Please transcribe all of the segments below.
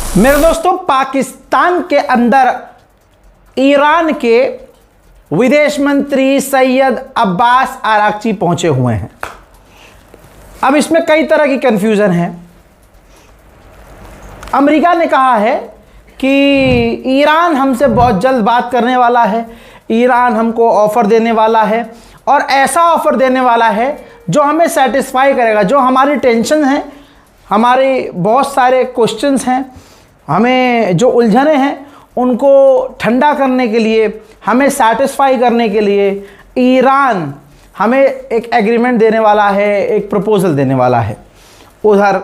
मेरे दोस्तों, पाकिस्तान के अंदर ईरान के विदेश मंत्री सैयद अब्बास आरागची पहुंचे हुए हैं। अब इसमें कई तरह की कंफ्यूजन है। अमेरिका ने कहा है कि ईरान हमसे बहुत जल्द बात करने वाला है, ईरान हमको ऑफ़र देने वाला है और ऐसा ऑफ़र देने वाला है जो हमें सेटिस्फाई करेगा, जो हमारी टेंशन है, हमारे बहुत सारे क्वेश्चंस हैं, हमें जो उलझने हैं उनको ठंडा करने के लिए, हमें सेटिस्फाई करने के लिए ईरान हमें एक एग्रीमेंट देने वाला है, एक प्रपोज़ल देने वाला है। उधर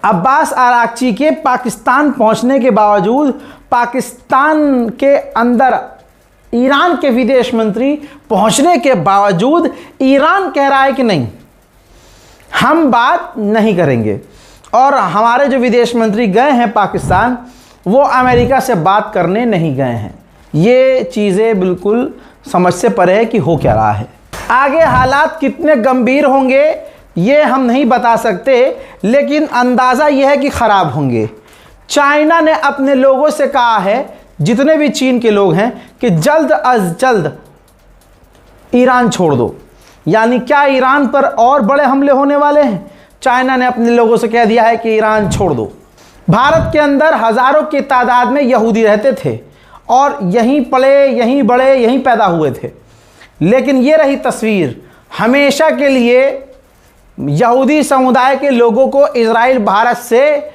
अब्बास आरागची के पाकिस्तान पहुंचने के बावजूद, पाकिस्तान के अंदर ईरान के विदेश मंत्री पहुंचने के बावजूद ईरान कह रहा है कि नहीं, हम बात नहीं करेंगे। और हमारे जो विदेश मंत्री गए हैं पाकिस्तान, वो अमेरिका से बात करने नहीं गए हैं। ये चीज़ें बिल्कुल समझ से परे है कि हो क्या रहा है। आगे हालात कितने गंभीर होंगे ये हम नहीं बता सकते, लेकिन अंदाज़ा ये है कि ख़राब होंगे। चाइना ने अपने लोगों से कहा है, जितने भी चीन के लोग हैं, कि जल्द अज जल्द ईरान छोड़ दो। यानी क्या ईरान पर और बड़े हमले होने वाले हैं? चाइना ने अपने लोगों से कह दिया है कि ईरान छोड़ दो। भारत के अंदर हज़ारों की तादाद में यहूदी रहते थे और यहीं पले, यहीं बड़े, यहीं पैदा हुए थे। लेकिन ये रही तस्वीर, हमेशा के लिए यहूदी समुदाय के लोगों को इजराइल भारत से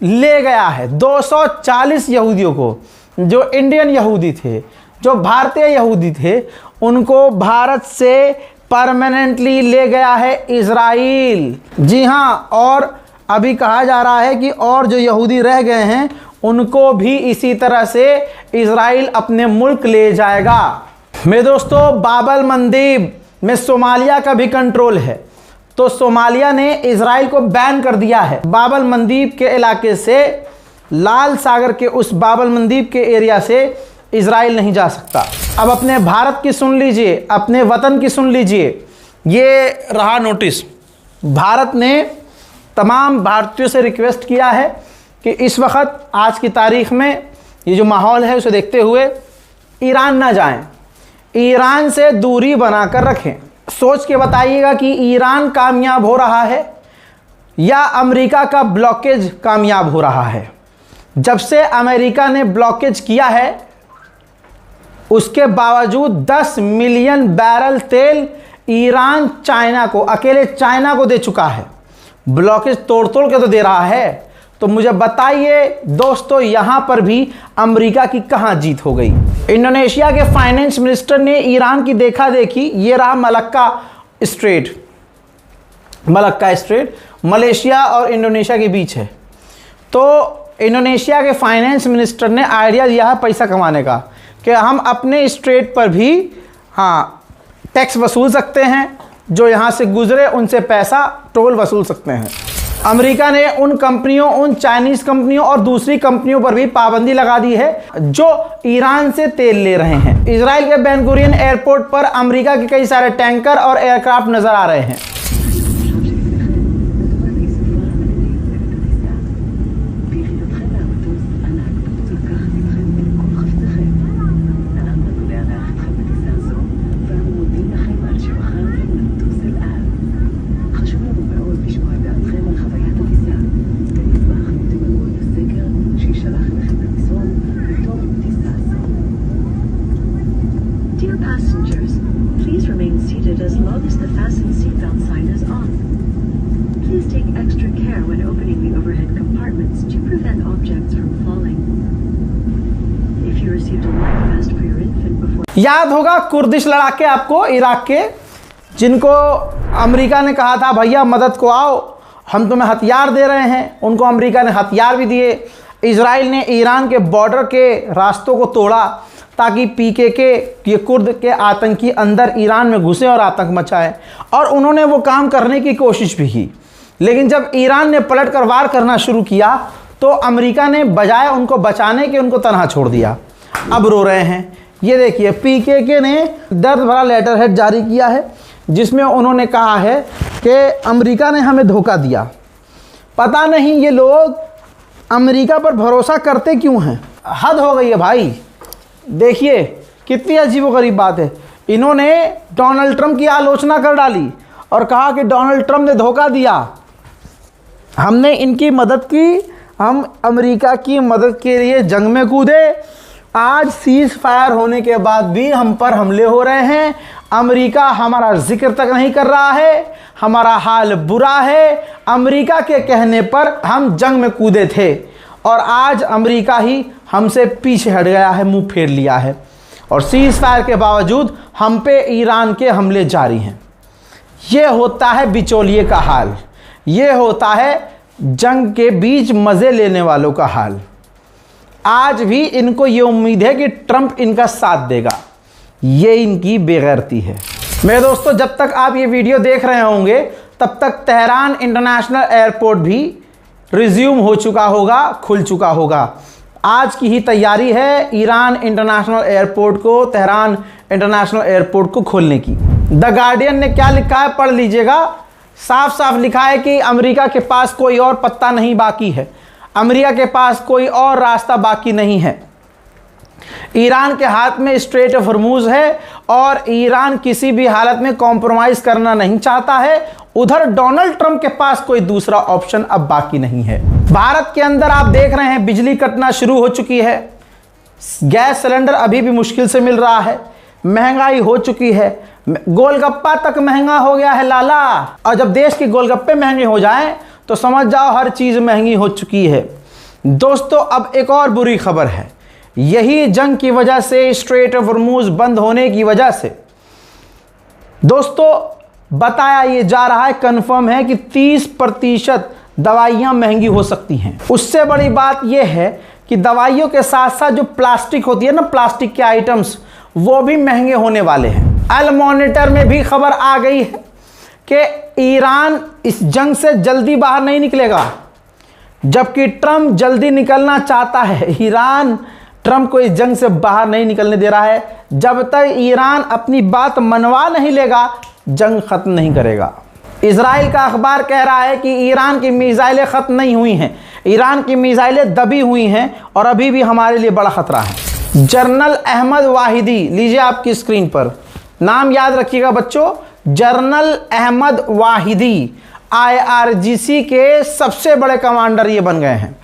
ले गया है। 240 यहूदियों को, जो इंडियन यहूदी थे, जो भारतीय यहूदी थे, उनको भारत से परमानेंटली ले गया है इजराइल। जी हाँ, और अभी कहा जा रहा है कि और जो यहूदी रह गए हैं उनको भी इसी तरह से इजराइल अपने मुल्क ले जाएगा। मेरे दोस्तों, बाबल मंदीब में सोमालिया का भी कंट्रोल है, तो सोमालिया ने इजराइल को बैन कर दिया है। बाबल मंदीब के इलाके से, लाल सागर के उस बाबल मंदीब के एरिया से इजराइल नहीं जा सकता। अब अपने भारत की सुन लीजिए, अपने वतन की सुन लीजिए। ये रहा नोटिस। भारत ने तमाम भारतीयों से रिक्वेस्ट किया है कि इस वक्त, आज की तारीख में, ये जो माहौल है उसे देखते हुए ईरान ना जाएं, ईरान से दूरी बनाकर रखें। सोच के बताइएगा कि ईरान कामयाब हो रहा है या अमेरिका का ब्लॉकेज कामयाब हो रहा है। जब से अमेरिका ने ब्लॉकेज किया है, उसके बावजूद 10 मिलियन बैरल तेल ईरान चाइना को, अकेले चाइना को दे चुका है। ब्लॉकेज तोड़ तोड़ के तो दे रहा है। तो मुझे बताइए दोस्तों, यहां पर भी अमेरिका की कहां जीत हो गई? इंडोनेशिया के फाइनेंस मिनिस्टर ने ईरान की देखा देखी, ये रहा Malacca strait. Malacca strait Malaysia और इंडोनेशिया के बीच है। तो इंडोनेशिया के फाइनेंस मिनिस्टर ने आइडिया दिया है पैसा कमाने का, कि हम अपने स्ट्रेट पर भी टैक्स वसूल सकते हैं, जो यहाँ से गुजरे उनसे पैसा, टोल वसूल सकते हैं। अमेरिका ने उन कंपनियों, उन चाइनीज़ कंपनियों और दूसरी कंपनियों पर भी पाबंदी लगा दी है जो ईरान से तेल ले रहे हैं। इजराइल के बेन गुरियन एयरपोर्ट पर अमेरिका के कई सारे टैंकर और एयरक्राफ्ट नज़र आ रहे हैं। याद होगा कुर्दिश लड़ाके आपको, इराक के, जिनको अमेरिका ने कहा था भैया मदद को आओ, हम तुम्हें हथियार दे रहे हैं। उनको अमेरिका ने हथियार भी दिए। इजराइल ने ईरान के बॉर्डर के रास्तों को तोड़ा ताकि पीकेके, ये कुर्द के आतंकी अंदर ईरान में घुसे और आतंक मचाए, और उन्होंने वो काम करने की कोशिश भी की। लेकिन जब ईरान ने पलट कर वार करना शुरू किया तो अमेरिका ने बजाय उनको बचाने के उनको तनहा छोड़ दिया। अब रो रहे हैं। ये देखिए, पीकेके ने दर्द भरा लेटर हेड जारी किया है जिसमें उन्होंने कहा है कि अमेरिका ने हमें धोखा दिया। पता नहीं ये लोग अमेरिका पर भरोसा करते क्यों हैं? हद हो गई है भाई। देखिए कितनी अजीबोगरीब बात है। इन्होंने डोनाल्ड ट्रंप की आलोचना कर डाली और कहा कि डोनाल्ड ट्रंप ने धोखा दिया, हमने इनकी मदद की, हम अमेरिका की मदद के लिए जंग में कूदे। आज सीज फायर होने के बाद भी हम पर हमले हो रहे हैं। अमेरिका हमारा जिक्र तक नहीं कर रहा है, हमारा हाल बुरा है। अमेरिका के कहने पर हम जंग में कूदे थे और आज अमेरिका ही हमसे पीछे हट गया है, मुंह फेर लिया है। और सीज फायर के बावजूद हम पे ईरान के हमले जारी हैं। ये होता है बिचौलिए का हाल, ये होता है जंग के बीच मज़े लेने वालों का हाल। आज भी इनको ये उम्मीद है कि ट्रंप इनका साथ देगा, ये इनकी बेगैरती है। मेरे दोस्तों, जब तक आप ये वीडियो देख रहे होंगे तब तक तेहरान इंटरनेशनल एयरपोर्ट भी रिज्यूम हो चुका होगा, खुल चुका होगा। आज की ही तैयारी है ईरान इंटरनेशनल एयरपोर्ट को, तेहरान इंटरनेशनल एयरपोर्ट को खोलने की। द गार्डियन ने क्या लिखा है पढ़ लीजिएगा। साफ साफ लिखा है कि अमेरिका के पास कोई और पत्ता नहीं बाकी है, अमेरिका के पास कोई और रास्ता बाकी नहीं है। ईरान के हाथ में स्ट्रेट ऑफ हॉर्मूज है और ईरान किसी भी हालत में कॉम्प्रोमाइज करना नहीं चाहता है। उधर डोनाल्ड ट्रंप के पास कोई दूसरा ऑप्शन अब बाकी नहीं है। भारत के अंदर आप देख रहे हैं बिजली कटना शुरू हो चुकी है, गैस सिलेंडर अभी भी मुश्किल से मिल रहा है, महंगाई हो चुकी है, गोलगप्पा तक महंगा हो गया है लाला। और जब देश के गोलगप्पे महंगे हो जाएं तो समझ जाओ हर चीज महंगी हो चुकी है। दोस्तों, अब एक और बुरी खबर है। यही जंग की वजह से, स्ट्रेट ऑफ हॉर्मूज बंद होने की वजह से दोस्तों बताया ये जा रहा है, कंफर्म है कि 30% दवाइयां महंगी हो सकती हैं। उससे बड़ी बात यह है कि दवाइयों के साथ साथ जो प्लास्टिक होती है ना, प्लास्टिक के आइटम्स, वो भी महंगे होने वाले हैं। अल मॉनिटर में भी खबर आ गई है कि ईरान इस जंग से जल्दी बाहर नहीं निकलेगा, जबकि ट्रंप जल्दी निकलना चाहता है। ईरान ट्रंप को इस जंग से बाहर नहीं निकलने दे रहा है। जब तक ईरान अपनी बात मनवा नहीं लेगा, जंग खत्म नहीं करेगा। इजराइल का अखबार कह रहा है कि ईरान की मिसाइलें खत्म नहीं हुई हैं, ईरान की मिसाइलें दबी हुई हैं और अभी भी हमारे लिए बड़ा खतरा है। जनरल अहमद वाहिदी, लीजिए आपकी स्क्रीन पर, नाम याद रखिएगा बच्चों, जनरल अहमद वाहिदी IRGC के सबसे बड़े कमांडर ये बन गए हैं,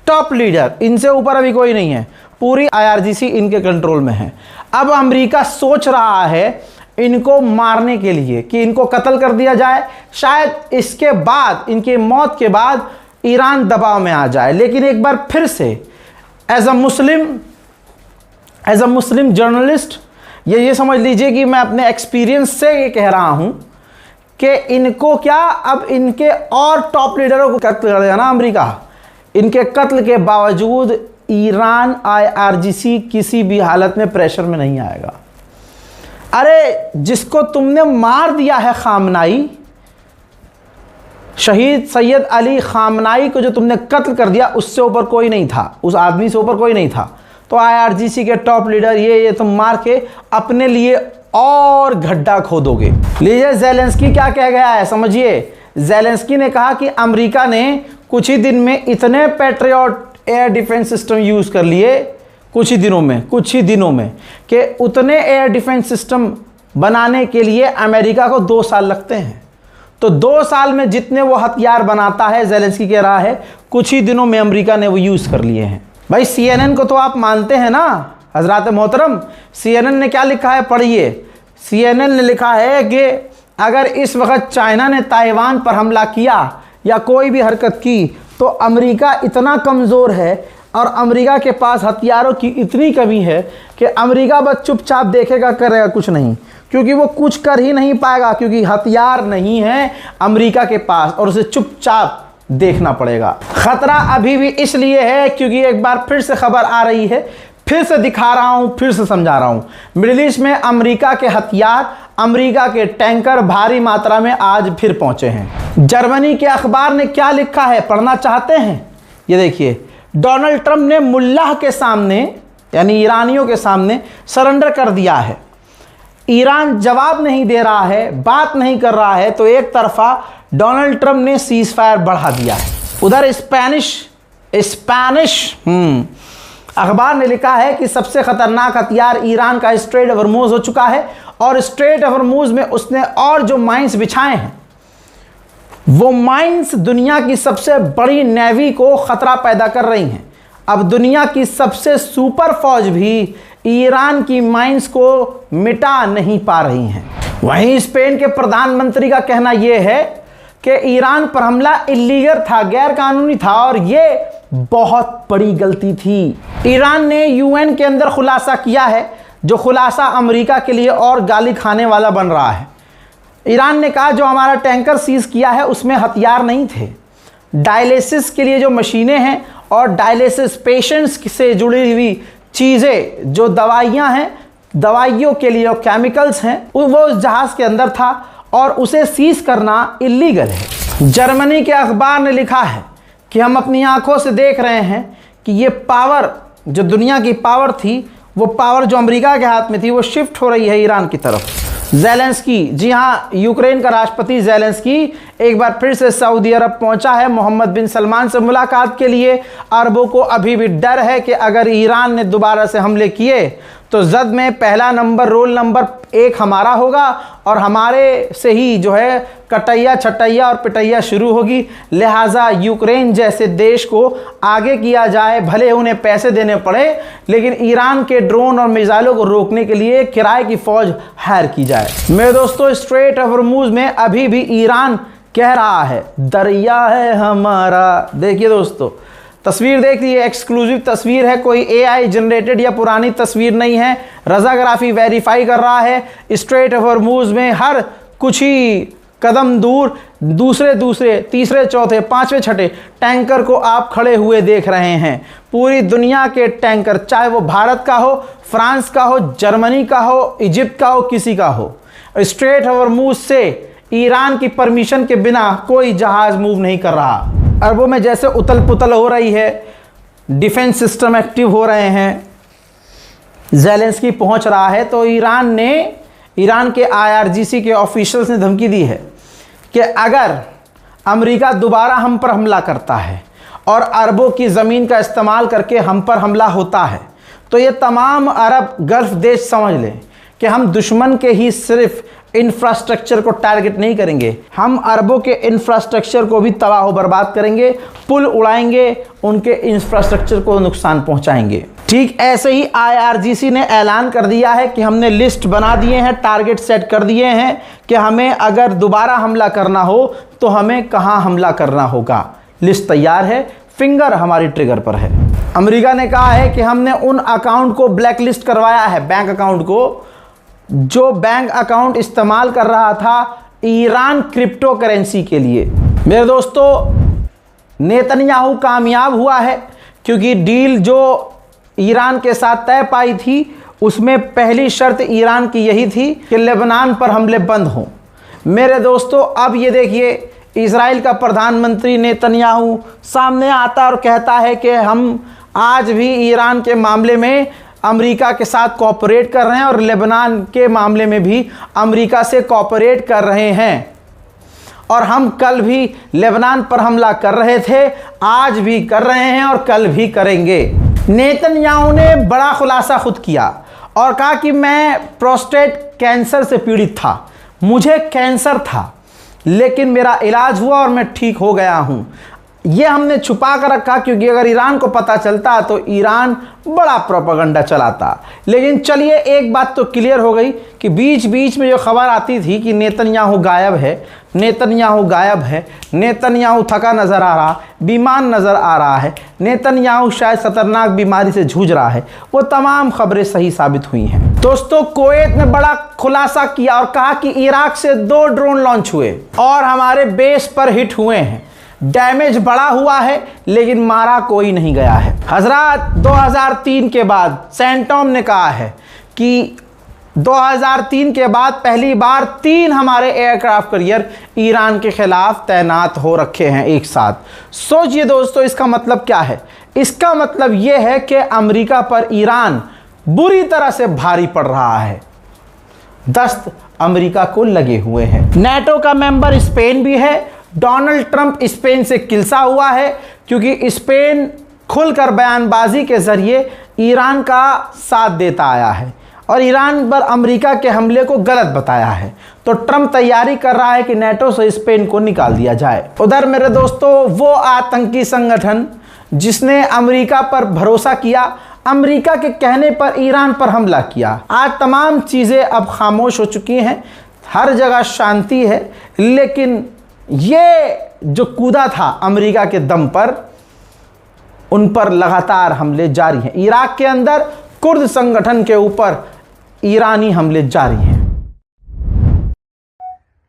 टॉप लीडर, इनसे ऊपर अभी कोई नहीं है। पूरी IRGC इनके कंट्रोल में है। अब अमेरिका सोच रहा है इनको मारने के लिए कि इनको कत्ल कर दिया जाए, शायद इसके बाद, इनकी मौत के बाद ईरान दबाव में आ जाए। लेकिन एक बार फिर से एज अ मुस्लिम जर्नलिस्ट ये समझ लीजिए कि मैं अपने एक्सपीरियंस से ये कह रहा हूं कि इनको क्या, अब इनके और टॉप लीडरों को कत्ल कर देगा ना अमेरिका, इनके कत्ल के बावजूद ईरान IRGC किसी भी हालत में प्रेशर में नहीं आएगा। अरे जिसको तुमने मार दिया है, खामनाई, शहीद सैयद अली खामनाई को जो तुमने कत्ल कर दिया, उससे ऊपर कोई नहीं था, उस आदमी से ऊपर कोई नहीं था। तो IRGC के टॉप लीडर ये तुम मार के अपने लिए और गड्ढा खोदोगे। लीजिए ज़ेलेंस्की क्या कह गया है, समझिए। ज़ेलेंस्की ने कहा कि अमेरिका ने कुछ ही दिन में इतने patriot air defence system use कर लिए, कुछ ही दिनों में कि उतने एयर डिफेंस सिस्टम बनाने के लिए अमेरिका को 2 साल लगते हैं। तो 2 साल में जितने वो हथियार बनाता है, ज़ेलेंस्की कह रहा है, कुछ ही दिनों में अमेरिका ने वो यूज़ कर लिए हैं। भाई CNN को तो आप मानते हैं ना हजरात मोहतरम। CNN ने क्या लिखा है पढ़िए। CNN ने लिखा है कि अगर इस वक्त चाइना ने ताइवान पर हमला किया या कोई भी हरकत की तो अमेरिका इतना कमज़ोर है और अमेरिका के पास हथियारों की इतनी कमी है कि अमेरिका बस चुपचाप देखेगा, करेगा कुछ नहीं, क्योंकि वो कुछ कर ही नहीं पाएगा, क्योंकि हथियार नहीं है अमेरिका के पास और उसे चुपचाप देखना पड़ेगा। खतरा अभी भी इसलिए है क्योंकि एक बार फिर से खबर आ रही है, फिर से दिखा रहा हूं, फिर से समझा रहा हूं, मिडिल ईस्ट में अमेरिका के हथियार, अमेरिका के टैंकर भारी मात्रा में आज फिर पहुंचे हैं। जर्मनी के अखबार ने क्या लिखा है, पढ़ना चाहते हैं? ये देखिए, डोनाल्ड ट्रंप ने मुल्लाह के सामने, यानी ईरानियों के सामने सरेंडर कर दिया है। ईरान जवाब नहीं दे रहा है, बात नहीं कर रहा है, तो एक तरफा डोनाल्ड ट्रंप ने सीज फायर बढ़ा दिया है। उधर स्पेनिश स्पेनिश अखबार ने लिखा है कि सबसे खतरनाक हथियार ईरान का स्ट्रेट ऑफ हॉर्मूज हो चुका है, और स्ट्रेट ऑफ हॉर्मूज में उसने और जो माइंस बिछाए हैं वो माइंस दुनिया की सबसे बड़ी नेवी को खतरा पैदा कर रही हैं। अब दुनिया की सबसे सुपर फौज भी ईरान की माइंस को मिटा नहीं पा रही हैं। वहीं स्पेन के प्रधानमंत्री का कहना यह है कि ईरान पर हमला इल्लीगल था, गैर कानूनी था, और यह बहुत बड़ी गलती थी। ईरान ने यूएन के अंदर खुलासा किया है, जो खुलासा अमेरिका के लिए और गाली खाने वाला बन रहा है। ईरान ने कहा जो हमारा टैंकर सीज किया है उसमें हथियार नहीं थे, डायलिसिस के लिए जो मशीनें हैं और डायलिसिस पेशेंट्स से जुड़ी हुई चीज़ें, जो दवाइयाँ हैं, दवाइयों के लिए केमिकल्स हैं, वो उस जहाज़ के अंदर था और उसे सीज करना इल्लीगल है। जर्मनी के अखबार ने लिखा है कि हम अपनी आंखों से देख रहे हैं कि ये पावर, जो दुनिया की पावर थी, वो पावर जो अमेरिका के हाथ में थी, वो शिफ्ट हो रही है ईरान की तरफ। ज़ेलेंस्की, जी हाँ, यूक्रेन का राष्ट्रपति ज़ेलेंस्की एक बार फिर से सऊदी अरब पहुंचा है मोहम्मद बिन सलमान से मुलाकात के लिए। अरबों को अभी भी डर है कि अगर ईरान ने दोबारा से हमले किए तो जद में पहला नंबर, रोल नंबर 1 हमारा होगा और हमारे से ही जो है कटैया छटैया और पिटैया शुरू होगी। लिहाजा यूक्रेन जैसे देश को आगे किया जाए, भले उन्हें पैसे देने पड़े, लेकिन ईरान के ड्रोन और मिसाइलों को रोकने के लिए किराए की फौज हायर की जाए। मेरे दोस्तों, स्ट्रेट ऑफ हॉर्मूज में अभी भी ईरान कह रहा है दरिया है हमारा। देखिए दोस्तों, तस्वीर देख लीजिए, एक्सक्लूसिव तस्वीर है, कोई एआई जनरेटेड या पुरानी तस्वीर नहीं है। रज़ाग्राफी वेरीफाई कर रहा है। स्ट्रेट ऑफ हॉर्मूज में हर कुछ ही कदम दूर दूसरे तीसरे चौथे पांचवें छठे टैंकर को आप खड़े हुए देख रहे हैं। पूरी दुनिया के टैंकर, चाहे वो भारत का हो, फ्रांस का हो, जर्मनी का हो, इजिप्ट का हो, किसी का हो, स्ट्रेट ऑफ हॉर्मूज से ईरान की परमिशन के बिना कोई जहाज मूव नहीं कर रहा। अरबों में जैसे उतल पुतल हो रही है, डिफेंस सिस्टम एक्टिव हो रहे हैं, ज़ेलेंस्की पहुंच रहा है, तो ईरान के IRGC के ऑफिशियल्स ने धमकी दी है कि अगर अमेरिका दोबारा हम पर हमला करता है और अरबों की ज़मीन का इस्तेमाल करके हम पर हमला होता है, तो ये तमाम अरब गल्फ देश समझ लें कि हम दुश्मन के ही सिर्फ इंफ्रास्ट्रक्चर को टारगेट नहीं करेंगे, हम अरबों के इंफ्रास्ट्रक्चर को भी तबाह बर्बाद करेंगे, पुल उड़ाएंगे, उनके इंफ्रास्ट्रक्चर को नुकसान पहुंचाएंगे। ठीक ऐसे ही IRGC ने ऐलान कर दिया है कि हमने लिस्ट बना दिए हैं, टारगेट सेट कर दिए हैं कि हमें अगर दोबारा हमला करना हो तो हमें कहां हमला करना होगा। लिस्ट तैयार है, फिंगर हमारी ट्रिगर पर है। अमेरिका ने कहा है कि हमने उन अकाउंट को ब्लैकलिस्ट करवाया है, बैंक अकाउंट को, जो बैंक अकाउंट इस्तेमाल कर रहा था ईरान क्रिप्टो करेंसी के लिए। मेरे दोस्तों, नेतन्याहू कामयाब हुआ है, क्योंकि डील जो ईरान के साथ तय पाई थी उसमें पहली शर्त ईरान की यही थी कि लेबनान पर हमले बंद हों। मेरे दोस्तों, अब ये देखिए, इजराइल का प्रधानमंत्री नेतन्याहू सामने आता और कहता है कि हम आज भी ईरान के मामले में अमेरिका के साथ कोऑपरेट कर रहे हैं और लेबनान के मामले में भी अमेरिका से कोऑपरेट कर रहे हैं, और हम कल भी लेबनान पर हमला कर रहे थे, आज भी कर रहे हैं और कल भी करेंगे। नेतन्याहू ने बड़ा खुलासा खुद किया और कहा कि मैं प्रोस्टेट कैंसर से पीड़ित था, मुझे कैंसर था, लेकिन मेरा इलाज हुआ और मैं ठीक हो गया हूं। ये हमने छुपा कर रखा, क्योंकि अगर ईरान को पता चलता तो ईरान बड़ा प्रोपेगेंडा चलाता। लेकिन चलिए, एक बात तो क्लियर हो गई कि बीच बीच में जो खबर आती थी कि नेतन्याहू गायब है, नेतन्याहू गायब है, नेतन्याहू थका नज़र आ रहा, बीमार नज़र आ रहा है, नेतन्याहू शायद खतरनाक बीमारी से जूझ रहा है, वो तमाम खबरें सही साबित हुई हैं। दोस्तों, कुवैत ने बड़ा खुलासा किया और कहा कि इराक से 2 ड्रोन लॉन्च हुए और हमारे बेस पर हिट हुए हैं। डैमेज बड़ा हुआ है, लेकिन मारा कोई नहीं गया है। हजरात, 2003 के बाद सेंटॉम ने कहा है कि 2003 के बाद पहली बार 3 हमारे एयरक्राफ्ट कैरियर ईरान के खिलाफ तैनात हो रखे हैं एक साथ। सोचिए दोस्तों, इसका मतलब क्या है? इसका मतलब यह है कि अमेरिका पर ईरान बुरी तरह से भारी पड़ रहा है, दस्त अमेरिका को लगे हुए हैं। नेटो का मेंबर स्पेन भी है। डोनाल्ड ट्रंप स्पेन से किलसा हुआ है, क्योंकि स्पेन खुलकर बयानबाजी के ज़रिए ईरान का साथ देता आया है और ईरान पर अमेरिका के हमले को गलत बताया है। तो ट्रंप तैयारी कर रहा है कि नेटो से स्पेन को निकाल दिया जाए। उधर मेरे दोस्तों, वो आतंकी संगठन जिसने अमेरिका पर भरोसा किया, अमेरिका के कहने पर ईरान पर हमला किया, आज तमाम चीज़ें अब खामोश हो चुकी हैं, हर जगह शांति है। लेकिन ये जो कूदा था अमेरिका के दम पर, उन पर लगातार हमले जारी हैं। इराक के अंदर कुर्द संगठन के ऊपर ईरानी हमले जारी हैं।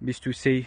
23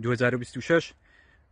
2026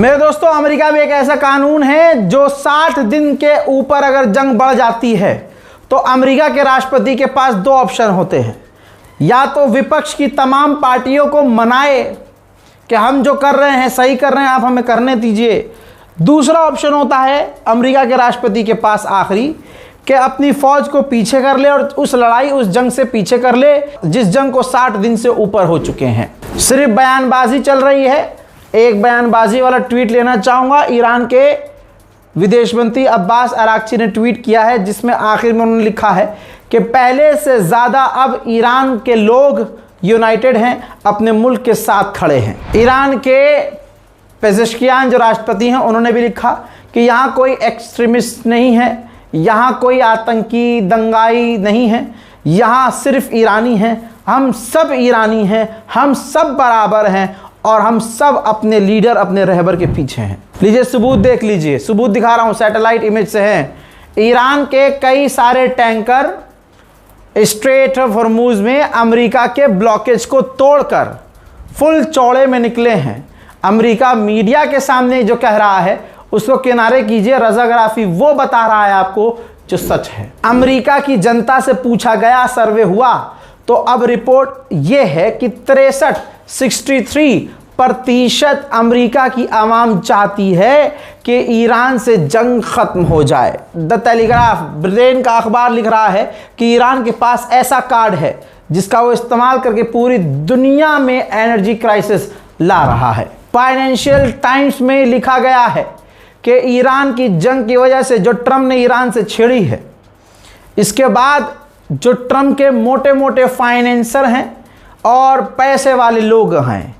मेरे दोस्तों, अमेरिका में एक ऐसा कानून है जो 60 दिन के ऊपर अगर जंग बढ़ जाती है तो अमेरिका के राष्ट्रपति के पास दो ऑप्शन होते हैं। या तो विपक्ष की तमाम पार्टियों को मनाए कि हम जो कर रहे हैं सही कर रहे हैं, आप हमें करने दीजिए। दूसरा ऑप्शन होता है अमेरिका के राष्ट्रपति के पास आखिरी, कि अपनी फौज को पीछे कर ले और उस लड़ाई, उस जंग से पीछे कर ले जिस जंग को 60 दिन से ऊपर हो चुके हैं। सिर्फ बयानबाजी चल रही है। एक बयानबाजी वाला ट्वीट लेना चाहूँगा। ईरान के विदेश मंत्री अब्बास अराक्ची ने ट्वीट किया है जिसमें आखिर में उन्होंने लिखा है कि पहले से ज़्यादा अब ईरान के लोग यूनाइटेड हैं, अपने मुल्क के साथ खड़े हैं। ईरान के पेज़ेश्कियान जो राष्ट्रपति हैं, उन्होंने भी लिखा कि यहाँ कोई एक्सट्रीमिस्ट नहीं है, यहाँ कोई आतंकी दंगाई नहीं है, यहाँ सिर्फ ईरानी हैं। हम सब ईरानी हैं, हम सब बराबर हैं और हम सब अपने लीडर, अपने रहबर के पीछे हैं। लीजिए सबूत देख लीजिए, सबूत दिखा रहा हूँ, सैटेलाइट इमेज से हैं। ईरान के कई सारे टैंकर स्ट्रेट ऑफ हॉर्मुज़ में अमेरिका के ब्लॉकेज को तोड़कर फुल चौड़े में निकले हैं। अमेरिका मीडिया के सामने जो कह रहा है उसको किनारे कीजिए, रज़ाग्राफी वो बता रहा है आपको जो सच है। अमेरिका की जनता से पूछा गया, सर्वे हुआ, तो अब रिपोर्ट ये है कि 63% अमेरिका की आवाम चाहती है कि ईरान से जंग ख़त्म हो जाए। द टेलीग्राफ, ब्रिटेन का अखबार, लिख रहा है कि ईरान के पास ऐसा कार्ड है जिसका वो इस्तेमाल करके पूरी दुनिया में एनर्जी क्राइसिस ला रहा है। फाइनेंशियल टाइम्स में लिखा गया है कि ईरान की जंग की वजह से जो ट्रंप ने ईरान से छेड़ी है, इसके बाद जो ट्रंप के मोटे मोटे फाइनेंसर हैं और पैसे वाले लोग हैं,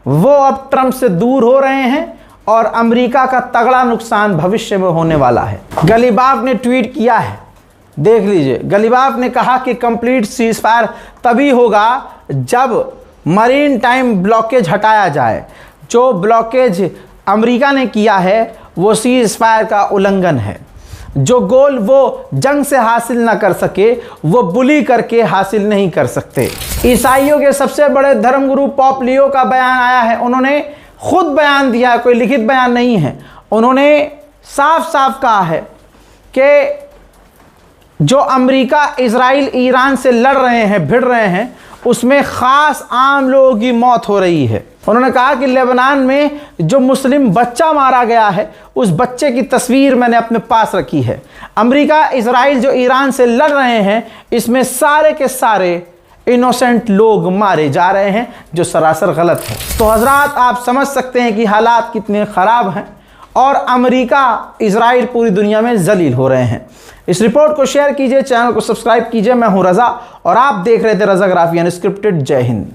वो अब ट्रंप से दूर हो रहे हैं और अमेरिका का तगड़ा नुकसान भविष्य में होने वाला है। गलीबाफ ने ट्वीट किया है, देख लीजिए। गलीबाफ ने कहा कि कंप्लीट सीज फायर तभी होगा जब मरीन टाइम ब्लॉकेज हटाया जाए। जो ब्लॉकेज अमेरिका ने किया है वो सीज फायर का उल्लंघन है। जो गोल वो जंग से हासिल ना कर सके, वो बुली करके हासिल नहीं कर सकते। ईसाइयों के सबसे बड़े धर्मगुरु पोप लियो का बयान आया है। उन्होंने खुद बयान दिया है, कोई लिखित बयान नहीं है। उन्होंने साफ साफ कहा है कि जो अमेरिका इजराइल ईरान से लड़ रहे हैं, भिड़ रहे हैं, उसमें ख़ास आम लोगों की मौत हो रही है। उन्होंने कहा कि लेबनान में जो मुस्लिम बच्चा मारा गया है, उस बच्चे की तस्वीर मैंने अपने पास रखी है। अमेरिका इजराइल जो ईरान से लड़ रहे हैं, इसमें सारे के सारे इनोसेंट लोग मारे जा रहे हैं, जो सरासर गलत है। तो हजरात, आप समझ सकते हैं कि हालात कितने ख़राब हैं और अमेरिका इजराइल पूरी दुनिया में जलील हो रहे हैं। इस रिपोर्ट को शेयर कीजिए, चैनल को सब्सक्राइब कीजिए। मैं हूं रज़ा और आप देख रहे थे रज़ाग्राफी अनस्क्रिप्टेड। जय हिंद।